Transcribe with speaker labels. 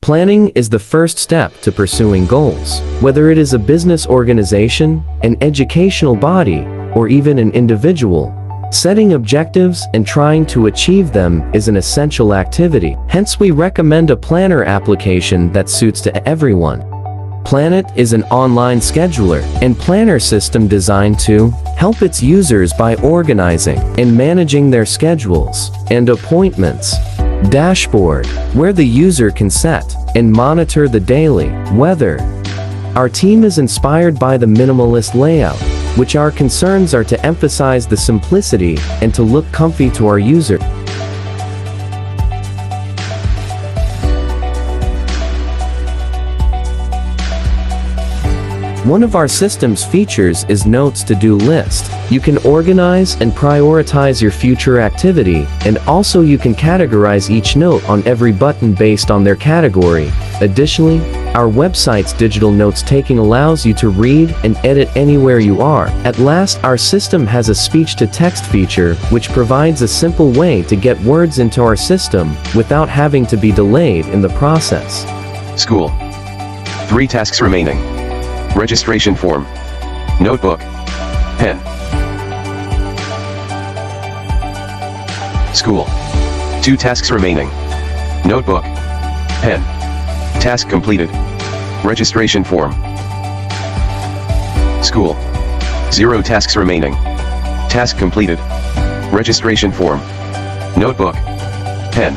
Speaker 1: Planning is the first step to pursuing goals. Whether it is a business organization, an educational body, or even an individual, setting objectives and trying to achieve them is an essential activity. Hence, we recommend a planner application that suits to everyone. PlanIT is an online scheduler and planner system designed to help its users by organizing and managing their schedules and appointments. Dashboard, where the user can set and monitor the daily weather. Our team is inspired by the minimalist layout, which our concerns are to emphasize the simplicity and to look comfy to our user. One of our system's features is Notes to-do list. You can organize and prioritize your future activity, and also you can categorize each note on every button based on their category. Additionally, our website's digital notes-taking allows you to read and edit anywhere you are. At last, our system has a speech-to-text feature, which provides a simple way to get words into our system without having to be delayed in the process.
Speaker 2: School. 3 tasks remaining. Registration form. Notebook. Pen. School. 2 tasks remaining. Notebook. Pen. Task completed. Registration form. School. 0 tasks remaining. Task completed. Registration form. Notebook. Pen.